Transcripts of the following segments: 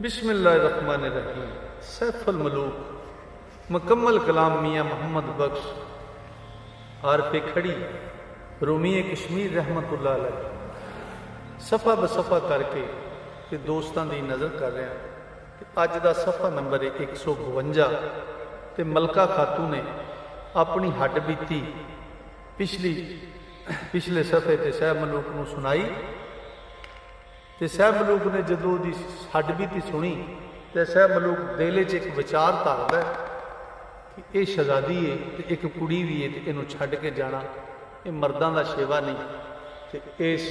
बिस्मिल्लाहिर्रहमानिर्रहीम। सैफुल मलूक मुकम्मल कलाम मियाँ मोहम्मद बख्श आर खड़ी रूमीए कश्मीर रहमतुल्लाह अलैह सफ़ा बसफ़ा करके ते दोस्तां दी नज़र कर रहा कि अज दा सफ़ा नंबर है 152 ते मलका खातू ने अपनी हड्ड बीती पिछले सफ़े ते सैब मलूक नूं सुनाई ते सैब मलूक ने जदों दी हड्ड बीती सुनी तो सैब मलूक दिल च एक विचार धारदा कि यह शहजादी है तो एक कुड़ी भी है तो इनू छड्ड के जाना ये मर्दां दा शेवा नहीं तो इस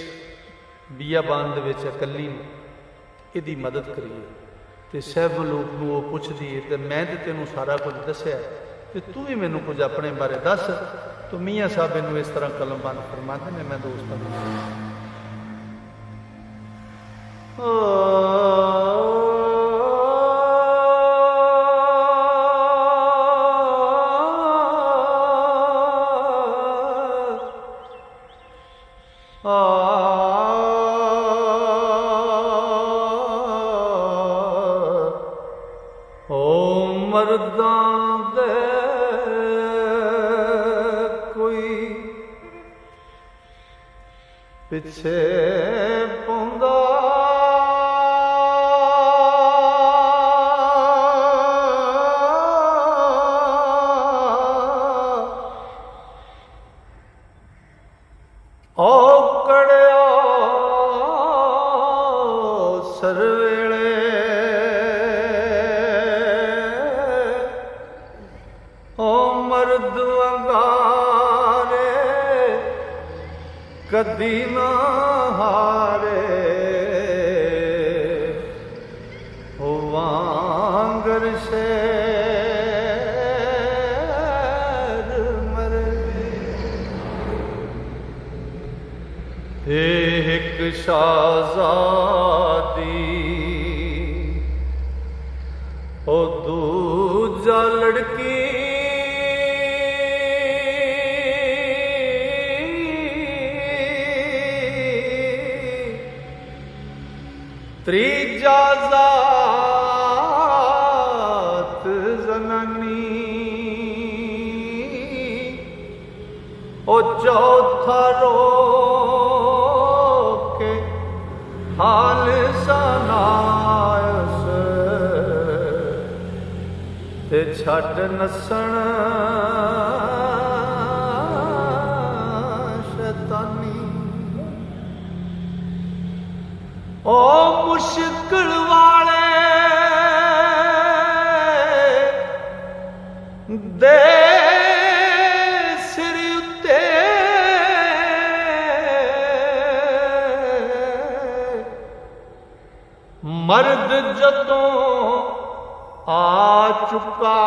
बियाबान दे विच अकली इहदी मदद करिए। तो सैब मलूक नूं वो पुछदी है तो मैं तो तेनों सारा कुछ दस्या तो तू भी मैनू कुछ अपने बारे दस। तो मियाँ साहब इनू इस तरह कलमबंद फरमाते हैं। मैं दोस्तों मर्दां दे कोई पिछे पौंदा औकड़िया सरवेले ओ मर्द अंगारे कदी ना हारे ओ वांगर शेर एक शाहजादी ओ दूजा लड़की त्रीजा जात जनानी ओ चौथा रो हाल सनायस ते छड़ नसण शैतानी। ओ मुश्किल वाले दे मर्द जदों आ चुका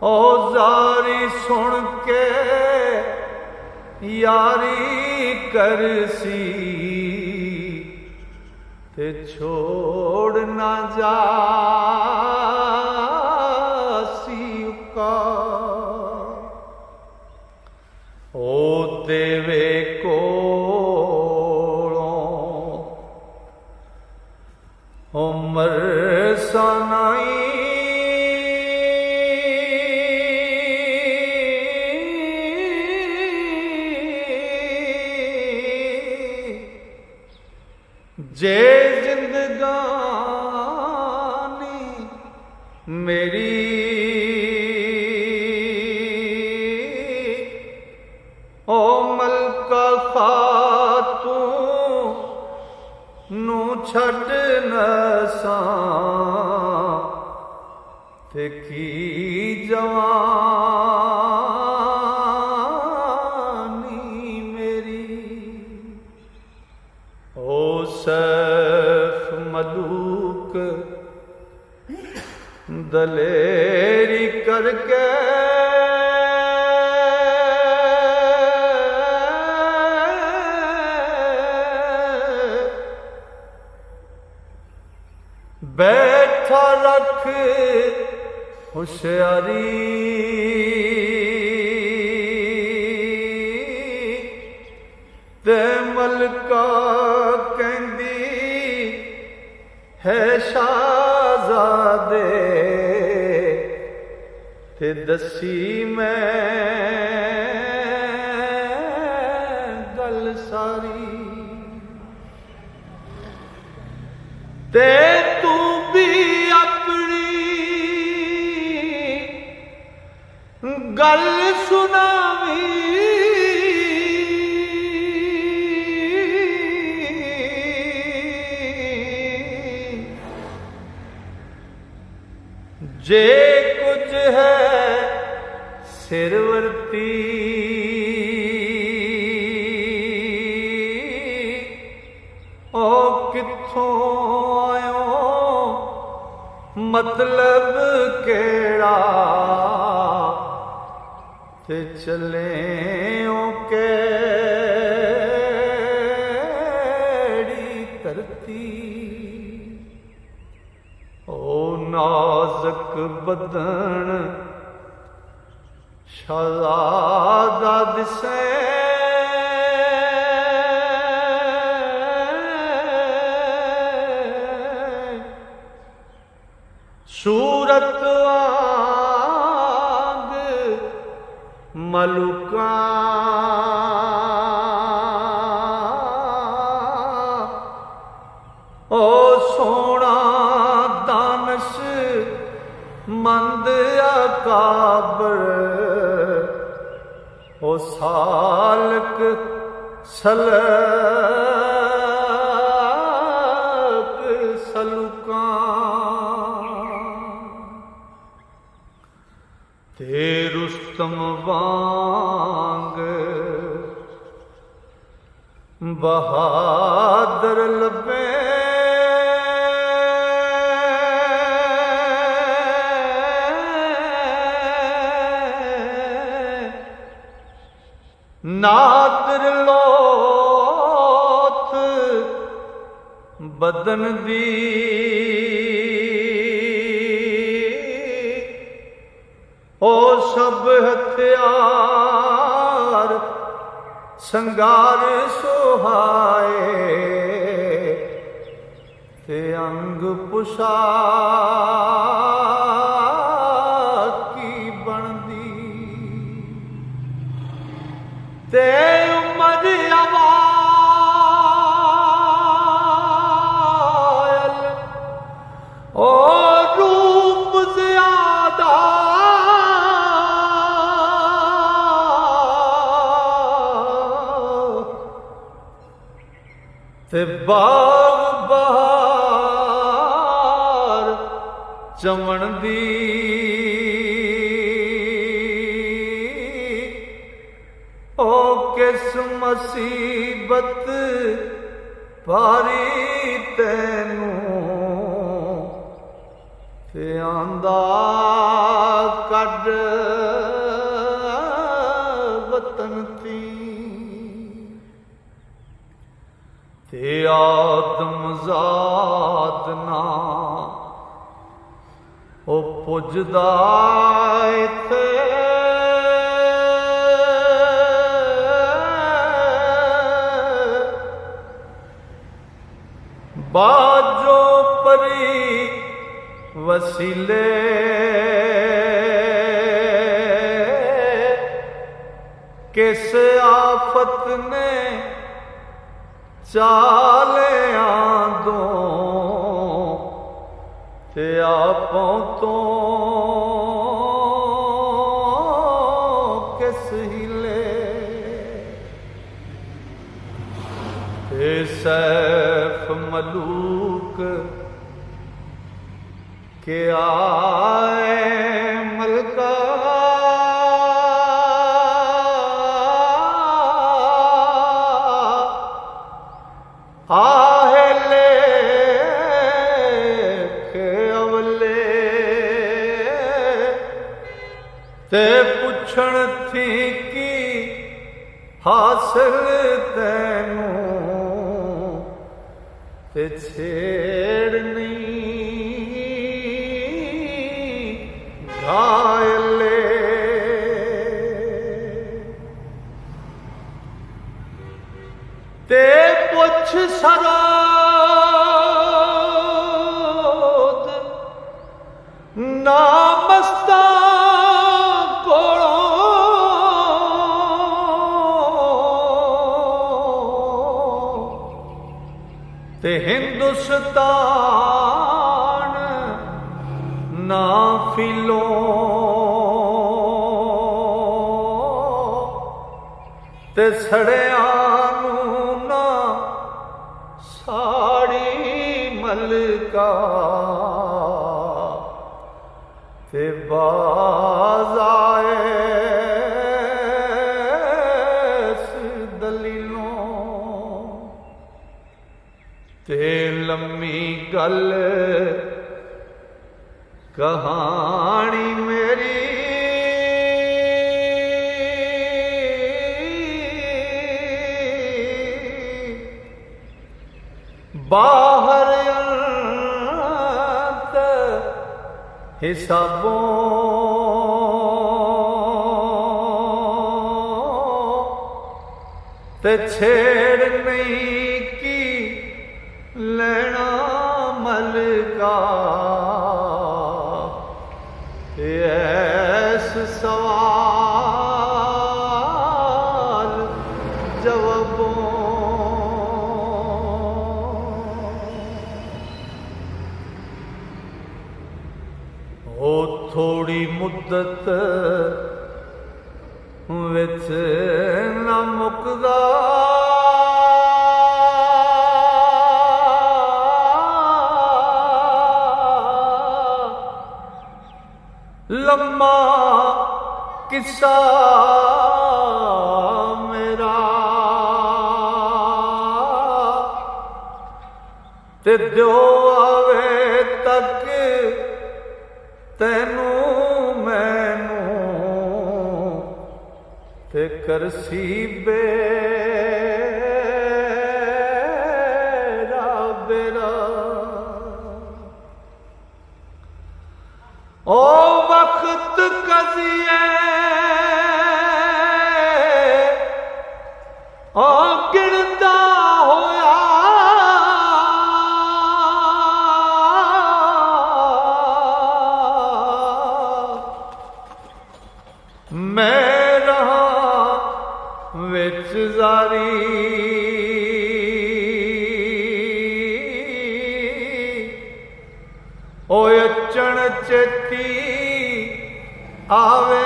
औजारी सुन के यारी करसी ते छोड़ ना जासी का ओ देवे कोलों उमर सनाई जे जिंदगानी मेरी ओ मलका खातू नू छड़ नसां ते की जवानी मेरी। ओ सैफ मलूक दलेरी करके बैठा रख होशियारी ते मलका कहंदी है शाहजादे ते दसी मैं गल सारी ते तू भी अपनी गल सुनावी जे कुछ है सिरवरती ओ किथों आयो मतलब केड़ा ते चले ओ केड़ी धरती ओ नाज़ुक बदन शहज़ादा दिसे सूरत वांग मलुका ओ सोना दानश मंद अकाबर ओ सालक सलक सलुका ते रुस्तम वांग बहादुर लबे नादर लोथ बदन दी ओ सब हथियार संगार सुहाए ते अंग पुशाकी बनदी ते उमर अवायल ओ रूप ज़्यादा ते बाग बहार चमन दी ओ किस मुसीबत भारी तैनू ते आंदा कड वतन ती ते आदम ज़ात ना ओ पुजदा इत्थे बाजो परी वसीले किस आफत ने चाले आंदो ते आपों तो किस हिले ते सैफ मलूक के आए मलका आहले अवले ते पुछण थी की हासिल तैनू ते छेड़ नहीं घायले ते पुछ सरोद ना मस्ता ते हिंदुस्तान ना फिलो ते सड़िया ना साड़ी मलका ते बाज़ाए दलीलों ते लम्मी गल कहानी मेरी बाहर हिसाबों ते छेड़ नहीं की लेना मलका ऐस सवाल जवाबों हो थोड़ी मुद्दत विच न मुकदा लम्मा किस्सा मेरा ते दो आवे तक तैनू मैनू ते करसी बेरा बेरा ओ वक्त कजिए ओ गिरदा होया मैं रहा विच जारी ओ अचण चेती आवे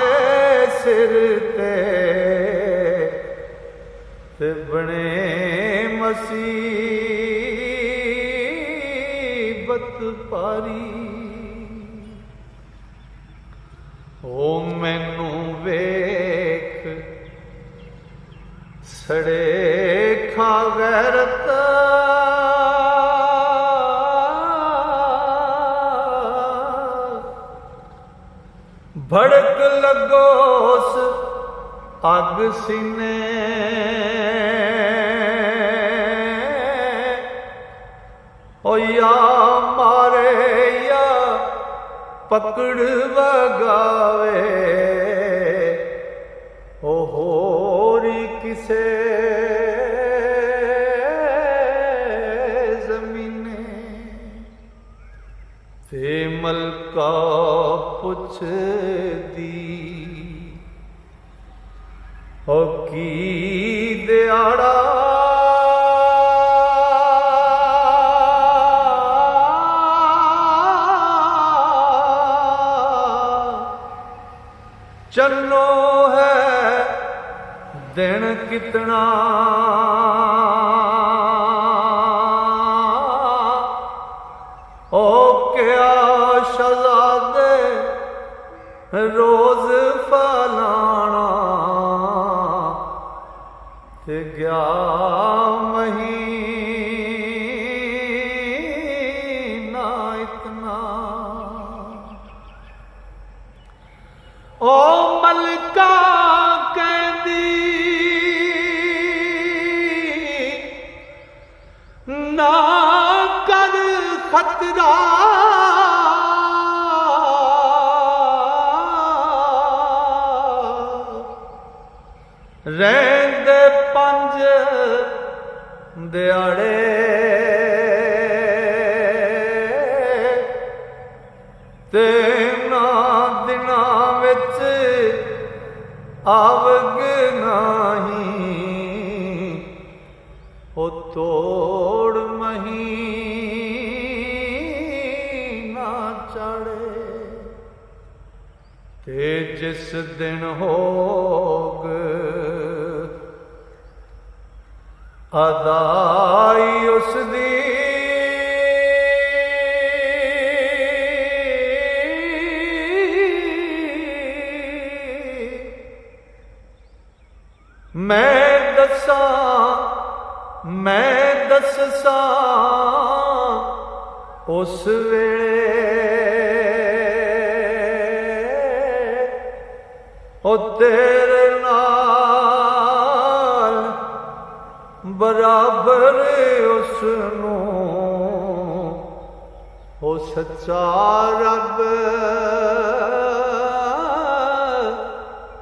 सिर ते बने मुसीबत पारी ओ मैनू वेख सड़े खा गैरत भड़क लगोस अग सीने ओ या मारे या पकड़ वगावे ओ होरी किसे जमीने ते मलका पुछ दी ओ की दिहाड़ा चलो है दिन कितना ओ क्या शहजादे रोज फलाना ते गया महीना इतना ओ मलका कहदी ना कर खतरा रहंदे पंज ਦਿਹਾੜੇ ਤੇ ਨਾ ਦਿਨਾਂ ਵਿੱਚ ਆਵਗ ਨਹੀਂ, ਉਹ ਤੋੜ ਮਹੀਨਾ ਚੜ੍ਹੇ ਤੇ ਜਿਸ ਦਿਨ ਹੋਗ ਅਦਾਈ ਉਸ ਦੀ ਮੈਂ ਦੱਸਾਂ ਉਸ ਵੇਲੇ ਉਹ ਤੇਰੇ ਨਾਲ ਬਰਾਬਰ ਉਸ ਨੂੰ ਉਹ ਸੱਚਾ ਰੱਬ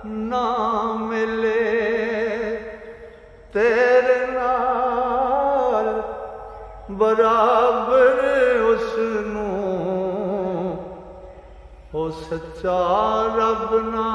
ਨਾ ਮਿਲੇ। ਤੇਰੇ ਨਾਲ ਬਰਾਬਰ ਉਸ ਨੂੰ ਉਹ ਸੱਚਾ ਰੱਬ ਨਾ